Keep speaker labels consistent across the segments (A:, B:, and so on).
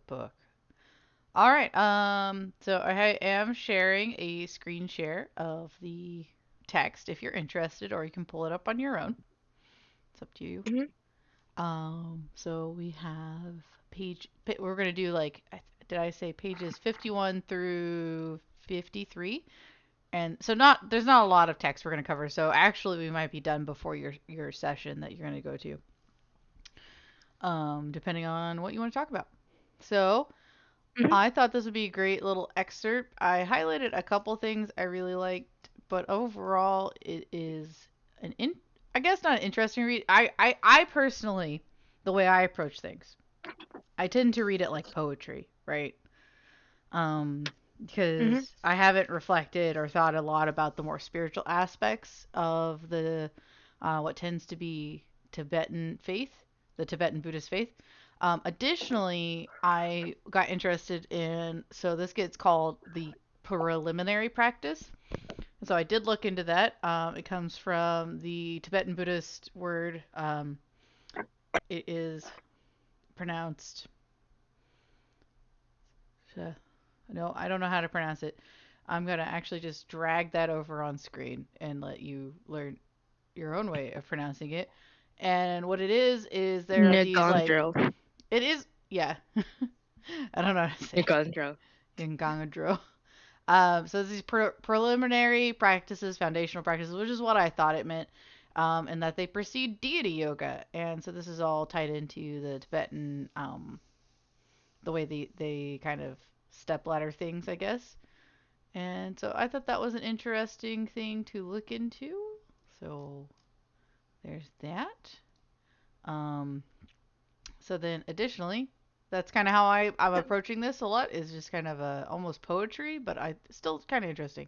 A: book. All right. So I am sharing a screen share of the text if you're interested, or you can pull it up on your own. It's up to you.
B: Hmm.
A: So we have we're gonna do like, did I say pages 51 through 53? And so there's not a lot of text we're gonna cover. So actually, we might be done before your session that you're gonna go to, depending on what you want to talk about. So
B: Hmm.
A: I thought this would be a great little excerpt. I highlighted a couple things I really liked, but overall, it is I guess not an interesting read. I personally, the way I approach things, I tend to read it like poetry, right?
B: Hmm.
A: Because I haven't reflected or thought a lot about the more spiritual aspects of the what tends to be Tibetan faith, the Tibetan Buddhist faith. Additionally, I got interested in, so this gets called the preliminary practice. So I did look into that. It comes from the Tibetan Buddhist word. It is pronounced. No, I don't know how to pronounce it. I'm gonna actually just drag that over on screen and let you learn your own way of pronouncing it. And what it is there are these like,
B: Nagandro.
A: it is, yeah. I don't know how to say it.
B: Nagandro.
A: Ngangadro. So these preliminary practices, foundational practices, which is what I thought it meant, and that they precede deity yoga. And so this is all tied into the Tibetan, the way they kind of step ladder things, I guess. And so I thought that was an interesting thing to look into. So there's that. Um, so then additionally, that's kind of how I'm approaching this a lot, is just kind of a almost poetry, but I still kind of interesting.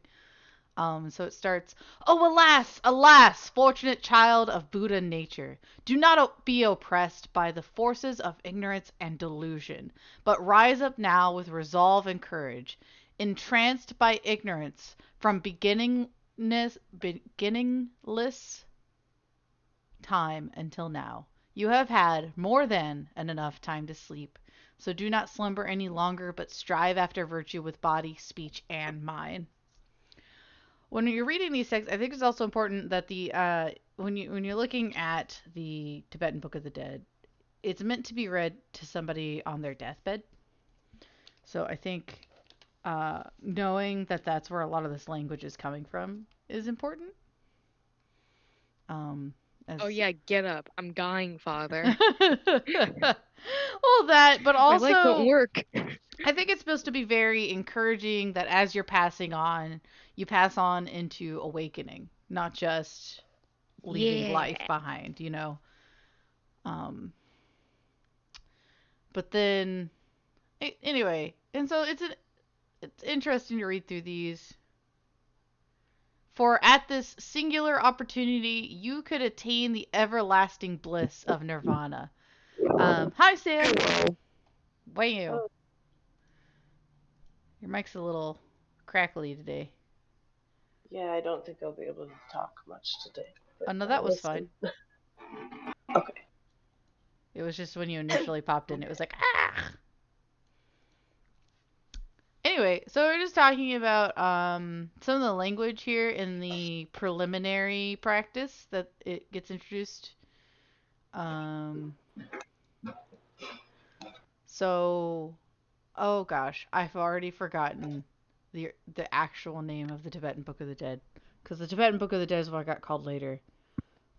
A: So it starts, "Oh, alas, alas, fortunate child of Buddha nature, do not be oppressed by the forces of ignorance and delusion, but rise up now with resolve and courage. Entranced by ignorance from beginningless time until now, you have had more than enough time to sleep. So do not slumber any longer, but strive after virtue with body, speech, and mind." When you're reading these texts, I think it's also important that the when you're looking at the Tibetan Book of the Dead, it's meant to be read to somebody on their deathbed. So I think knowing that that's where a lot of this language is coming from is important. As
B: Oh yeah, get up. I'm dying, father.
A: well, that, but
B: My legs don't
A: also
B: work.
A: I think it's supposed to be very encouraging that as you're passing on, you pass on into awakening, not just leaving life
B: Yeah.
A: behind, you know. Um, but then anyway, and so it's interesting to read through these. For at this singular opportunity, you could attain the everlasting bliss of nirvana. Hi Sam.
B: Hello.
A: Wow,
C: Oh,
A: your mic's a little crackly today.
C: yeah, I don't think I'll be able to talk much today,
A: Oh
C: but
A: no, that
C: I'll
A: was fine.
C: listen. Okay.
A: It was just when you initially popped in, it was like ah. Anyway, so we're just talking about some of the language here in the preliminary practice that it gets introduced. Um, so, oh gosh, I've already forgotten the actual name of the Tibetan Book of the Dead, because the Tibetan Book of the Dead is what got called later.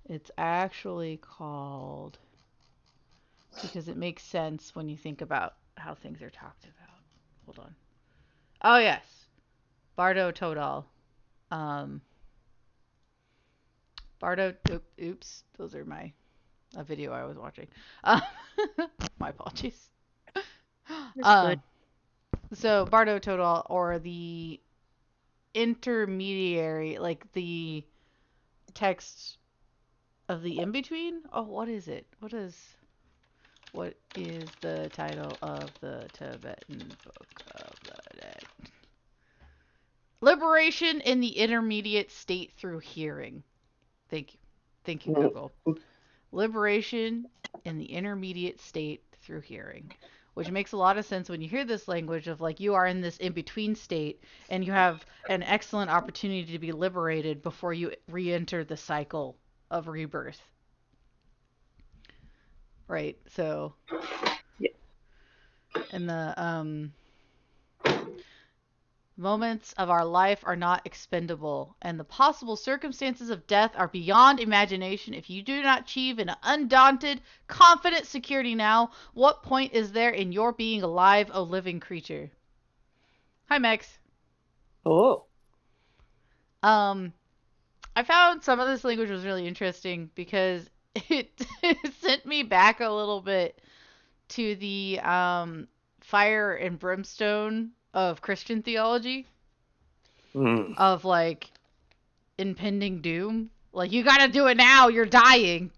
A: It's actually called, because it makes sense when you think about how things are talked about. Hold on. Oh yes, Bardo Todal. Um, Bardo. Oops, those are my a video I was watching. Uh, my apologies.
B: That's good.
A: Um, so Bardo Total, or the intermediary, like the text of the in between. Oh, what is it? What is the title of the Tibetan Book of the Dead? Liberation in the intermediate state through hearing. Thank you. Thank you, Google. Liberation in the intermediate state through hearing, which makes a lot of sense when you hear this language of like you are in this in between state and you have an excellent opportunity to be liberated before you re enter the cycle of rebirth. Right? So,
C: Yeah.
A: and the moments of our life are not expendable, and the possible circumstances of death are beyond imagination. If you do not achieve an undaunted, confident security now, what point is there in your being alive, O living creature? Hi, Max.
D: Oh.
A: I found some of this language was really interesting because it sent me back a little bit to the fire and brimstone of Christian theology
D: Mm.
A: of like impending doom. Like you gotta do it now. You're dying.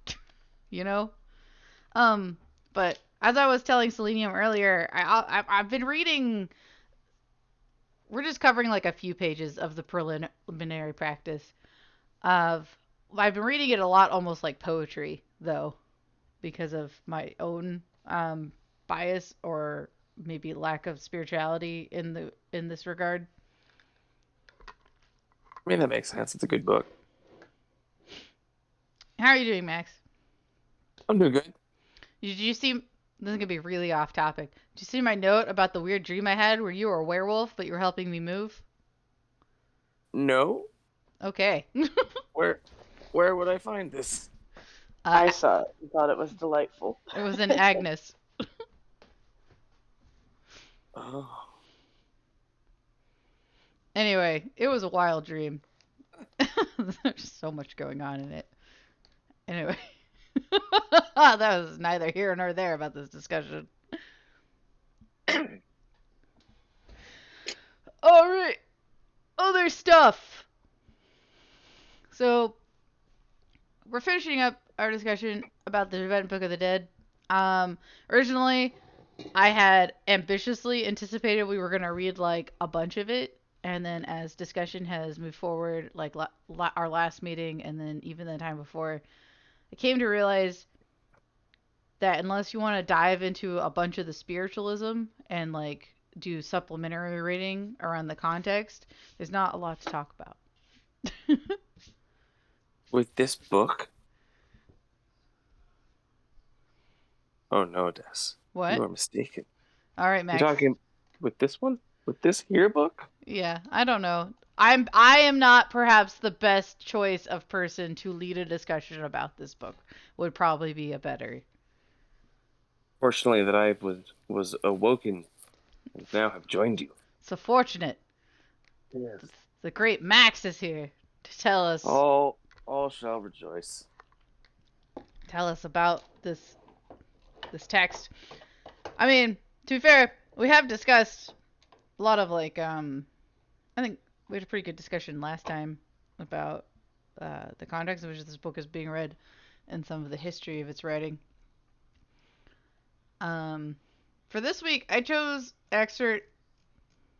A: You know. But as I was telling Selenium earlier, I've been reading. We're just covering like a few pages of the preliminary practice. Of I've been reading it a lot, almost like poetry, though, because of my own bias or maybe lack of spirituality in this regard.
D: I mean, that makes sense. It's a good book.
A: How are you doing, Max?
D: I'm doing good.
A: Did you see? This is gonna be really off topic. Did you see my note about the weird dream I had where you were a werewolf but you were helping me move?
D: No?
A: Okay.
D: Where would I find this?
C: I saw it and thought it was delightful.
A: It was in Agnes.
D: Oh.
A: Anyway, it was a wild dream. There's so much going on in it. Anyway. That was neither here nor there about this discussion. Alright. Other stuff. So, we're finishing up our discussion about the Tibetan Book of the Dead. Originally, I had ambitiously anticipated we were going to read like a bunch of it. And then as discussion has moved forward, like our last meeting and then even the time before, I came to realize that unless you want to dive into a bunch of the spiritualism and like do supplementary reading around the context, there's not a lot to talk about.
D: With this book? Oh no, Des.
A: What?
D: You are mistaken.
A: All right, Max.
D: You're talking with this one? With this here book?
A: Yeah, I don't know. I am not perhaps the best choice of person to lead a discussion about this book. Would probably be a better.
D: Fortunately, that I was awoken and now have joined you.
A: So fortunate.
D: Yes.
A: The great Max is here to tell us
D: All shall rejoice.
A: about this text. I mean, to be fair, we have discussed a lot of like I think we had a pretty good discussion last time about the context in which this book is being read and some of the history of its writing. For this week, I chose an excerpt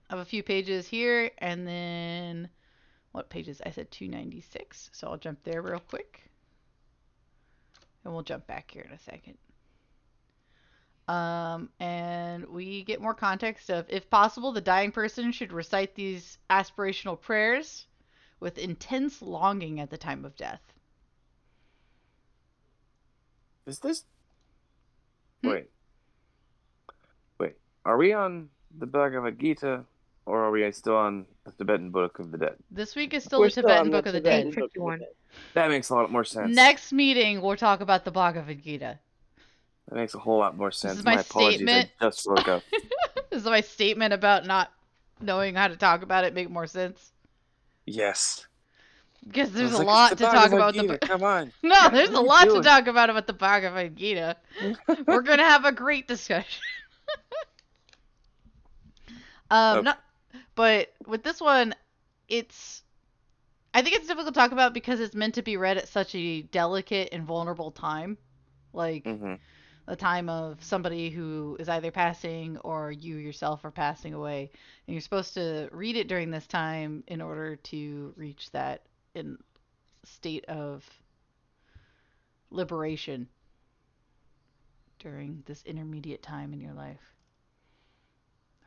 A: of a few pages here, and then what pages? I said 296, so I'll jump there real quick, and we'll jump back here in a second. And we get more context of, if possible, the dying person should recite these aspirational prayers with intense longing at the time of death.
D: Is this... Wait. Are we on the Bhagavad Gita, or are we still on the Tibetan Book of the Dead?
A: This week is still
C: We're
A: the
C: still
A: Tibetan
C: on
A: Book of the Dead.
C: Tibetan Book of the
B: 51.
C: Dead.
D: That makes a lot more sense.
A: Next meeting, we'll talk about the Bhagavad Gita.
D: That makes a whole lot more sense.
A: This is my
D: apologies,
A: statement.
D: I just woke up.
A: This is my statement about not knowing how to talk about it make more sense.
D: Yes.
A: Because
D: I
A: there's
D: was
A: a
D: like,
A: lot
D: it's
A: to
D: the
A: talk
D: Bhagavad
A: about
D: Gita, come on.
A: No, there's a
D: What are you
A: lot to
D: doing?
A: talk about the Bhagavad Gita. We're gonna have a great discussion.
D: Okay.
A: No, but with this one, I think it's difficult to talk about because it's meant to be read at such a delicate and vulnerable time, like a time of somebody who is either passing or you yourself are passing away, and you're supposed to read it during this time in order to reach that in state of liberation during this intermediate time in your life.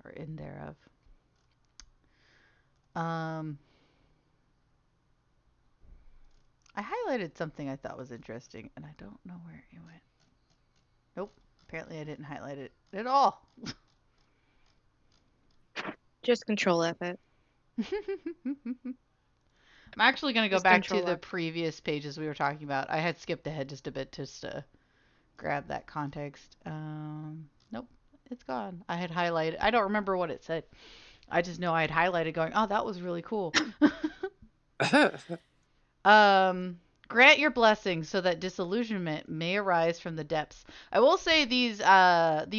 A: or in thereof. Um, I highlighted something I thought was interesting, and I don't know where it went. Nope. Apparently, I didn't highlight it at all.
B: Just control F it.
A: I'm actually going to go
B: Just
A: back to
B: control
A: the
B: F.
A: previous pages we were talking about. I had skipped ahead just a bit just to grab that context. Nope, it's gone. I had highlighted. I don't remember what it said. I just know I had highlighted going, oh, that was really cool. Um, grant your blessings so that disillusionment may arise from the depths. I will say these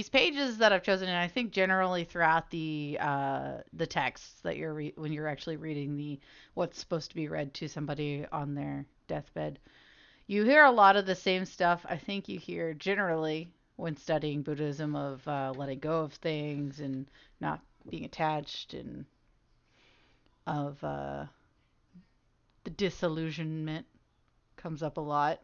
A: pages that I've chosen, and I think generally throughout the texts that when you're actually reading the what's supposed to be read to somebody on their deathbed, you hear a lot of the same stuff. I think you hear generally when studying Buddhism of letting go of things and not being attached and of the disillusionment comes up a lot.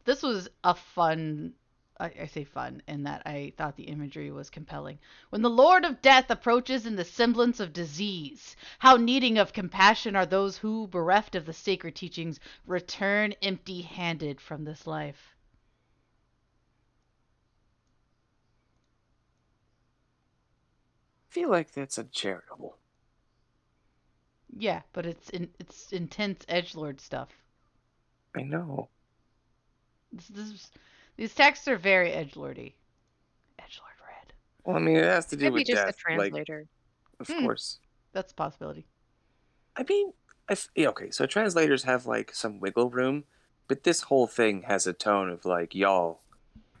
A: This was a fun, I say fun, in that I thought the imagery was compelling. When the Lord of Death approaches in the semblance of disease, how needing of compassion are those who, bereft of the sacred teachings, return empty handed from this life.
D: I feel like that's uncharitable.
A: Yeah, but it's intense edgelord stuff.
D: I know.
A: These texts are very edgelordy. Edgelord red.
D: Well, I mean, it has to do
B: Maybe
D: with
B: just the
D: death. Like,
B: translator.
D: of course.
A: That's a possibility.
D: I mean, yeah, okay, so translators have, like, some wiggle room, but this whole thing has a tone of, like, y'all,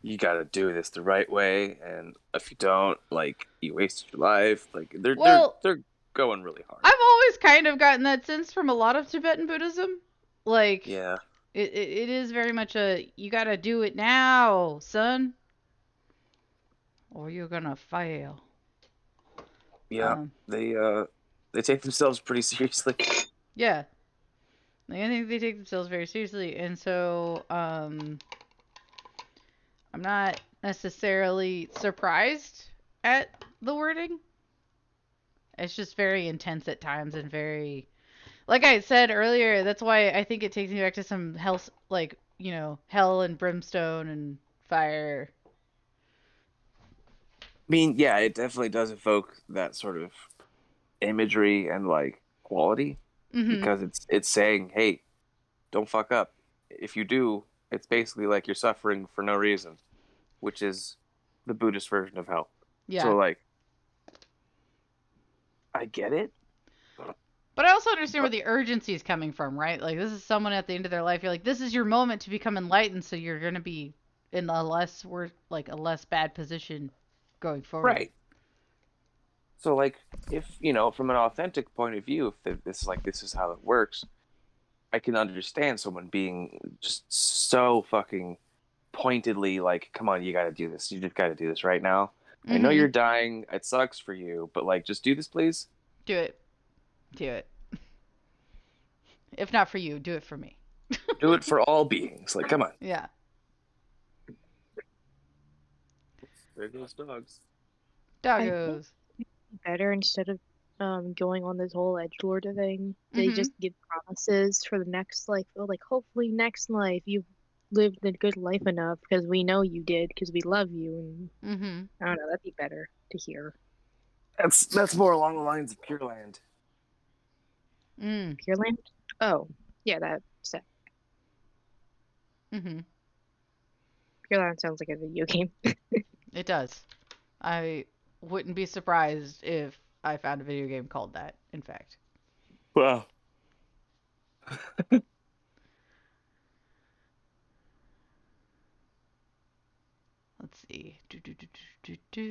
D: you gotta do this the right way, and if you don't, like, you wasted your life. Like,
A: Well,
D: they're going really hard.
A: I've always kind of gotten that sense from a lot of Tibetan Buddhism. Like,
D: Yeah.
A: it is very much a, you gotta do it now, son, or you're gonna fail.
D: Yeah.
A: Um,
D: They take themselves pretty seriously.
A: yeah. Like, I think they take themselves very seriously, and so, I'm not necessarily surprised at the wording. It's just very intense at times and very, like I said earlier, that's why I think it takes me back to some hell, like, hell and brimstone and fire.
D: I mean, yeah, it definitely does evoke that sort of imagery and, like, quality,
A: Mm-hmm.
D: because it's saying, hey, don't fuck up. If you do, it's basically like you're suffering for no reason, which is the Buddhist version of hell.
A: Yeah.
D: So, like, I get it.
A: But I also understand where
D: But
A: the urgency is coming from, right? Like, this is someone at the end of their life. You're like, this is your moment to become enlightened, so you're gonna be in a a less bad position going forward.
D: right. So, like, if, from an authentic point of view, if this is how it works, I can understand someone being just so fucking pointedly like, come on, you got to do this. You just got to do this right now. I know
A: Mm-hmm.
D: you're dying. It sucks for you, but, like, just do this, please.
A: Do it. Do it. If not for you, do it for me.
D: Do it for all beings. Like, come on.
A: Yeah.
D: There goes dogs.
B: I think
A: Doggos.
B: better instead of going on this whole edgelord thing, they
A: Mm-hmm.
B: just give promises for the next life. Oh, like hopefully next life you've lived a good life enough because we know you did because we love you, and
A: Mm-hmm.
B: I don't know, that'd be better to hear.
D: That's more along the lines of Pure Land.
A: Mm.
B: Pure Land? Oh, yeah, that's it.
A: Mm-hmm.
B: Pure Land sounds like a video game.
A: It does. I wouldn't be surprised if I found a video game called that, in fact.
D: Wow.
A: Let's see. Do.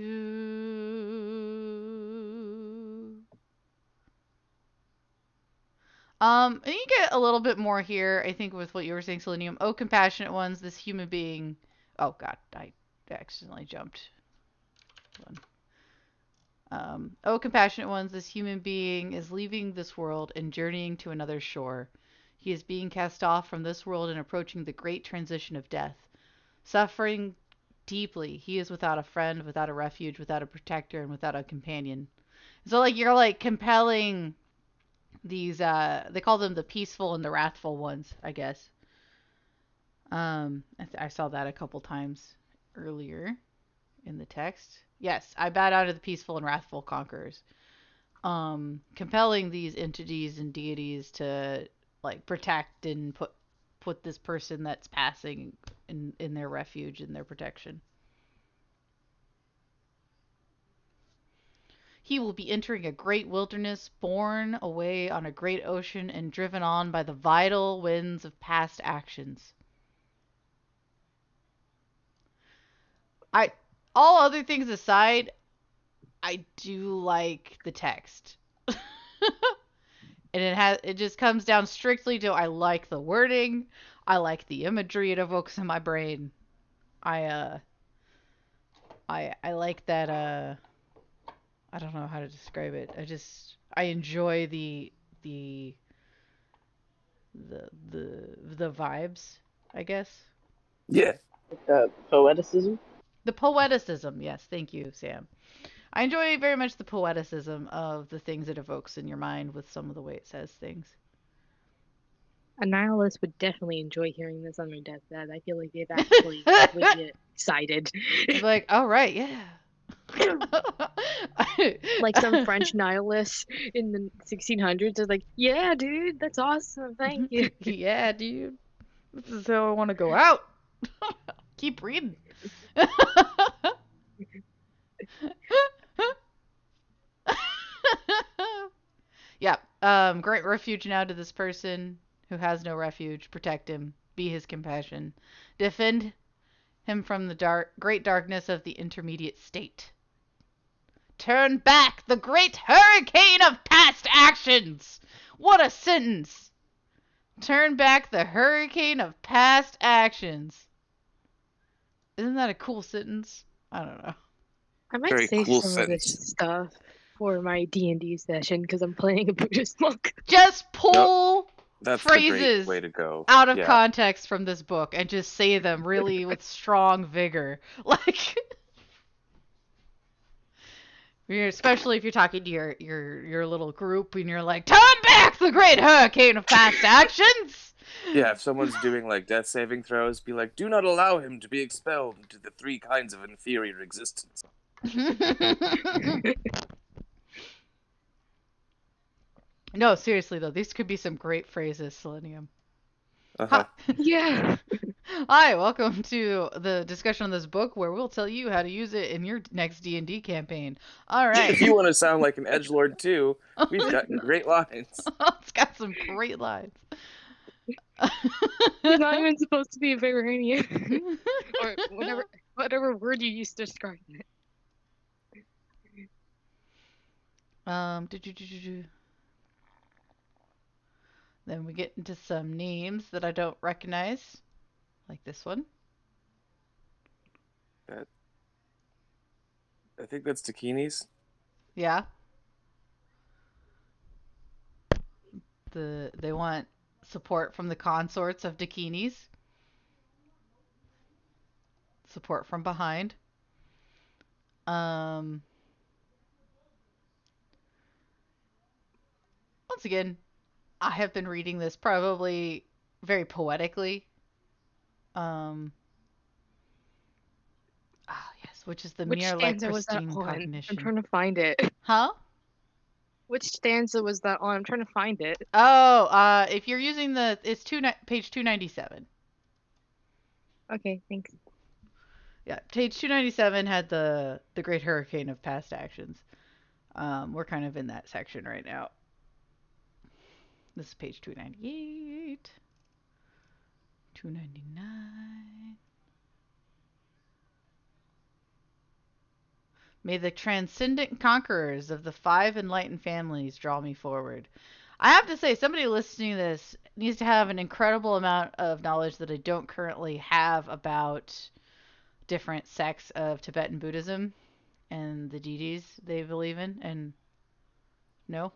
A: And you get a little bit more here, I think, with what you were saying, Selenium. Oh, compassionate ones, this human being. Oh, God, I accidentally jumped. Oh, compassionate ones, this human being is leaving this world and journeying to another shore. He is being cast off from this world and approaching the great transition of death. Suffering deeply. He is without a friend, without a refuge, without a protector, and without a companion. So like you're like compelling these they call them the peaceful and the wrathful ones, I guess. I saw that a couple times earlier in the text. Yes, I bow down to the peaceful and wrathful conquerors. Compelling these entities and deities to like protect and put this person that's passing in their refuge, in their protection. He will be entering a great wilderness, borne away on a great ocean, and driven on by the vital winds of past actions. I all other things aside, I do like the text. And it just comes down strictly to I like the wording, I like the imagery it evokes in my brain. I I like that I don't know how to describe it. I enjoy the the vibes, I guess.
D: Yeah.
C: The poeticism.
A: The poeticism, yes, thank you, Sam. I enjoy very much the poeticism of the things it evokes in your mind with some of the way it says things.
B: A nihilist would definitely enjoy hearing this on their deathbed. I feel like they'd actually would get excited.
A: It's like, all right, yeah.
B: Like some French nihilists in the 1600s are like, yeah, dude, that's awesome. Thank you.
A: Yeah, dude. This is how I want to go out. Keep reading. Yeah. Grant refuge now to this person who has no refuge. Protect him. Be his compassion. Defend him from the great darkness of the intermediate state. Turn back the great hurricane of past actions. What a sentence. Turn back the hurricane of past actions. Isn't that a cool sentence? I don't know.
B: I might
D: Very
B: save
D: cool
B: some
D: sentence.
B: of this stuff for my D&D session because I'm playing a Buddhist monk.
A: Just pull
D: That's the great
A: phrases
D: way to go.
A: out of
D: Yeah.
A: context from this book and just say them really with strong vigor. Like especially if you're talking to your little group and you're like, turn back the great hurricane of past actions.
D: Yeah, if someone's doing like death saving throws, be like, do not allow him to be expelled into the 3 kinds of inferior existence.
A: No, seriously though, these could be some great phrases, Selenium.
D: Uh-huh.
B: Yeah.
A: Hi, welcome to the discussion on this book where we'll tell you how to use it in your next D&D campaign. All right.
D: If you want to sound like an edgelord too, we've got great lines.
A: It's got some great lines.
B: He's not even supposed to be a Varanian. Or whatever word you used to describe it.
A: Then we get into some names that I don't recognize, like this one.
D: I think that's Takinis.
A: Yeah. They want support from the consorts of Dakinis. Support from behind. Once again, I have been reading this probably very poetically. Yes, which is the
B: Which
A: mere like
B: stanza was that
A: pristine
B: on?
A: cognition.
B: I'm trying to find it.
A: Huh?
B: Which stanza was that on? I'm trying to find it.
A: Oh, if you're using it's page 297.
B: Okay, thanks.
A: Yeah, page 297 had the great hurricane of past actions. We're kind of in that section right now. This is page 298. 299. May the transcendent conquerors of the 5 enlightened families draw me forward. I have to say, somebody listening to this needs to have an incredible amount of knowledge that I don't currently have about different sects of Tibetan Buddhism and the deities they believe in. And no?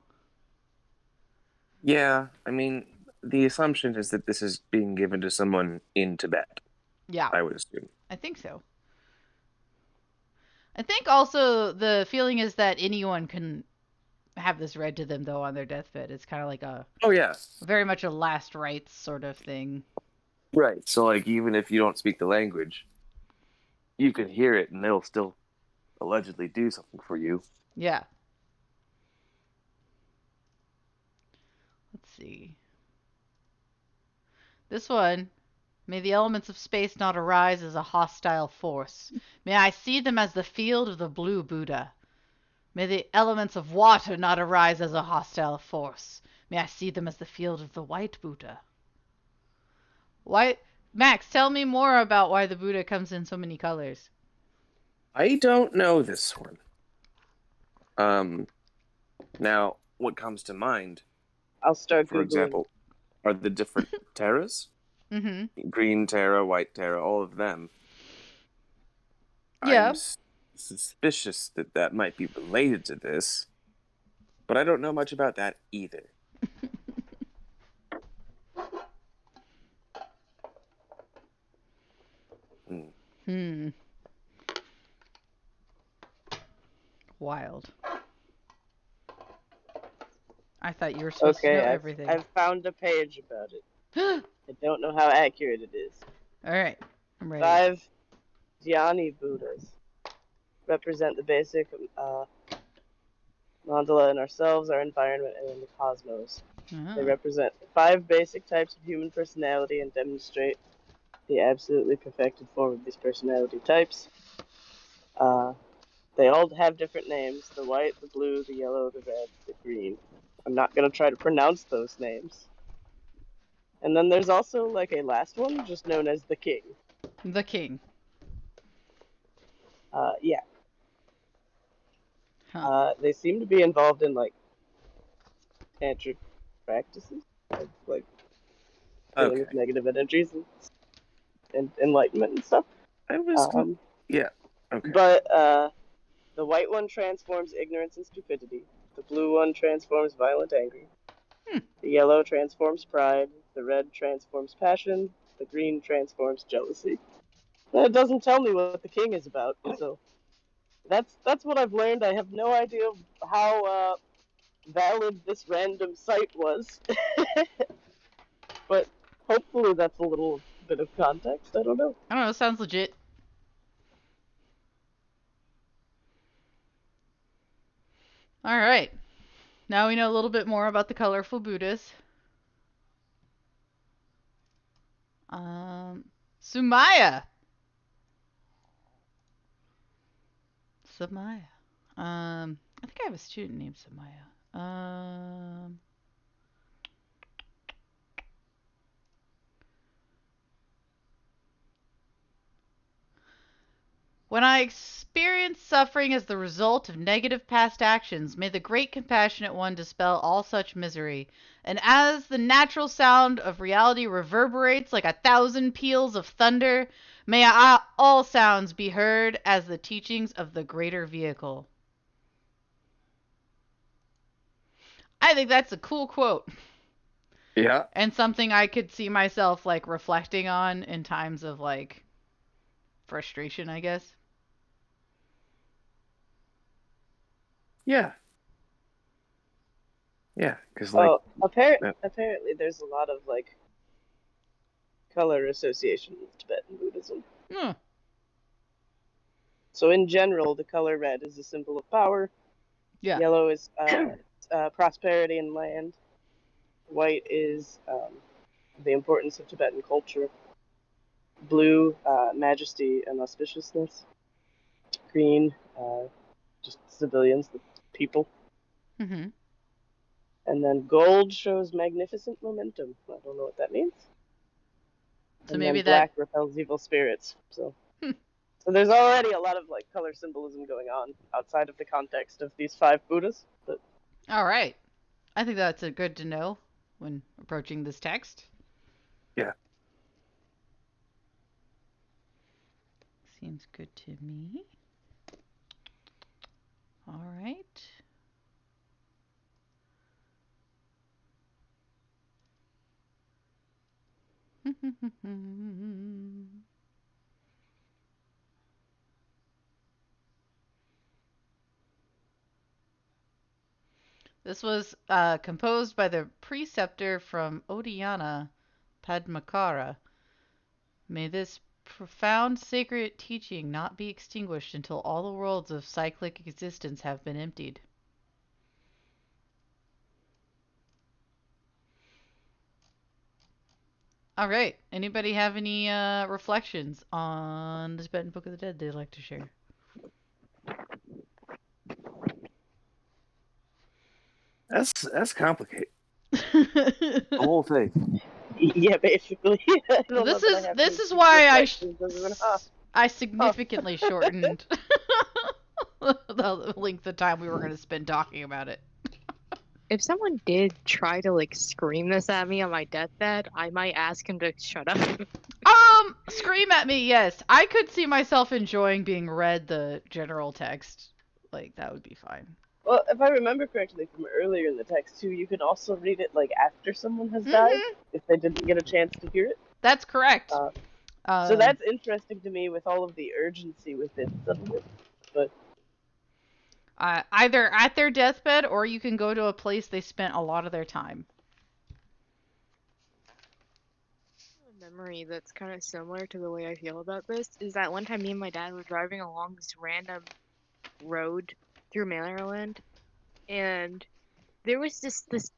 D: Yeah, I mean, the assumption is that this is being given to someone in Tibet.
A: Yeah.
D: I would assume.
A: I think so. I think also the feeling is that anyone can have this read to them, though, on their deathbed. It's kind of like a
D: Oh yeah.
A: very much a last rites sort of thing.
D: Right. So like even if you don't speak the language, you can hear it and they'll still allegedly do something for you.
A: Yeah. Let's see. This one. May the elements of space not arise as a hostile force. May I see them as the field of the blue Buddha. May the elements of water not arise as a hostile force. May I see them as the field of the white Buddha. Why, Max, tell me more about why the Buddha comes in so many colors.
D: I don't know this one. Now what comes to mind,
C: I'll start
D: for
C: Googling.
D: example, are the different terras.
A: Mm-hmm.
D: Green Terra, White Terra, all of them.
A: Yeah.
D: I'm suspicious that that might be related to this, but I don't know much about that either.
A: Hmm. Wild. I thought you were supposed to know
C: Okay,
A: everything.
C: I've found a page about it.
A: All
C: I don't know how accurate it is.
A: right. I'm ready.
C: 5 Dhyani Buddhas represent the basic mandala in ourselves, our environment, and in the cosmos. They
A: Oh.
C: represent 5 basic types of human personality and demonstrate the absolutely perfected form of these personality types. They all have different names: the white, the blue, the yellow, the red, the green. I'm not going to try to pronounce those names. And then there's also like a last one, just known as the king.
A: The king.
C: Yeah.
A: Huh.
C: They seem to be involved in like tantric practices, like dealing with
D: Okay.
C: negative energies and enlightenment and stuff.
D: I was. Yeah. Okay.
C: But the white one transforms ignorance and stupidity. The blue one transforms violent anger. The yellow transforms pride. The red transforms passion. The green transforms jealousy. And it doesn't tell me what the king is about, so that's what I've learned. I have no idea how valid this random site was, but hopefully that's a little bit of context. I don't know.
A: I don't know. Sounds legit. All right. Now we know a little bit more about the colorful Buddhas. Sumaya. Samaya. I think I have a student named Samaya. When I experience suffering as the result of negative past actions, may the great compassionate one dispel all such misery. And as the natural sound of reality reverberates like 1,000 peals of thunder, may all sounds be heard as the teachings of the greater vehicle. I think that's a cool quote.
D: Yeah.
A: And something I could see myself like reflecting on in times of like frustration, I guess.
D: Yeah. Yeah. Because like.
C: Apparently there's a lot of like color association with Tibetan Buddhism.
A: Hmm.
C: So in general, the color red is a symbol of power.
A: Yeah.
C: Yellow is prosperity and land. White is the importance of Tibetan culture. Blue, majesty and auspiciousness. Green, just civilians, the people.
A: Mm-hmm.
C: And then gold shows magnificent momentum. I don't know what that means.
A: So
C: And
A: maybe
C: then black
A: that.
C: repels evil spirits. So there's already a lot of like color symbolism going on outside of the context of these 5 Buddhas. But
A: All right. I think that's a good to know when approaching this text.
D: Yeah.
A: Seems good to me. All right. This was composed by the preceptor from Odiyana, Padmakara. May this profound sacred teaching not be extinguished until all the worlds of cyclic existence have been emptied. All right. Anybody have any reflections on the Tibetan Book of the Dead they'd like to share?
D: That's complicated. The whole thing.
C: Yeah, basically. I don't know
A: this
C: that I
A: is
C: have
A: this
C: any
A: is why
C: reflections other than,
A: I significantly shortened the length of time we were going to spend talking about it.
B: If someone did try to like scream this at me on my deathbed, I might ask him to shut up.
A: Scream at me, yes. I could see myself enjoying being read the general text. Like, that would be fine.
C: Well, if I remember correctly from earlier in the text too, you can also read it like after someone has died, if they didn't get a chance to hear it.
A: That's correct.
C: So that's interesting to me with all of the urgency within some of it. But
A: either at their deathbed or you can go to a place they spent a lot of their time.
B: A memory that's kind of similar to the way I feel about this is that one time me and my dad were driving along this random road through Maryland, and there was this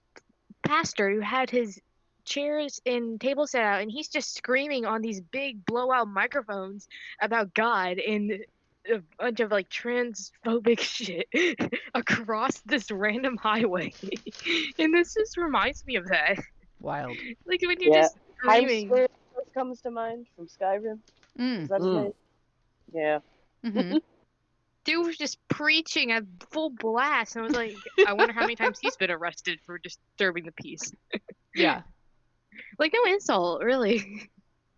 B: pastor who had his chairs and table set out, and he's just screaming on these big blowout microphones about God and a bunch of like transphobic shit across this random highway. And this just reminds me of that.
A: Wild.
B: Like when you're
C: yeah,
B: just screaming.
C: Heimskell comes to mind from Skyrim. Is that his name? Yeah.
A: Mm-hmm.
B: Dude was just preaching at full blast, and I was like, I wonder how many times he's been arrested for disturbing the peace.
A: Yeah.
B: Like, no insult, really.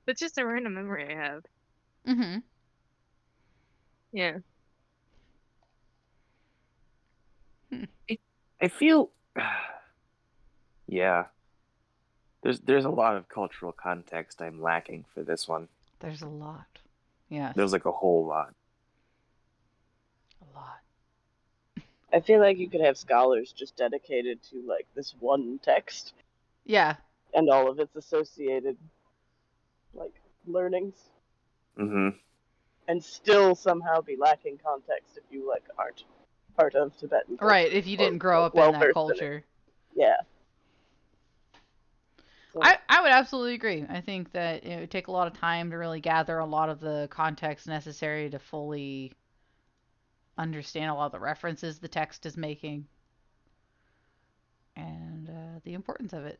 B: It's just a random memory I have.
A: Mm-hmm.
B: Yeah.
D: I feel, yeah. There's a lot of cultural context I'm lacking for this one.
A: There's a lot. Yeah.
D: There's like a whole lot.
A: A lot.
C: I feel like you could have scholars just dedicated to like this one text.
A: Yeah.
C: And all of its associated like learnings.
D: Mm-hmm.
C: And still somehow be lacking context if you like aren't part of Tibetan culture.
A: Right, if you didn't grow up in that culture.
C: Yeah. So,
A: I would absolutely agree. I think that it would take a lot of time to really gather a lot of the context necessary to fully understand a lot of the references the text is making and the importance of it.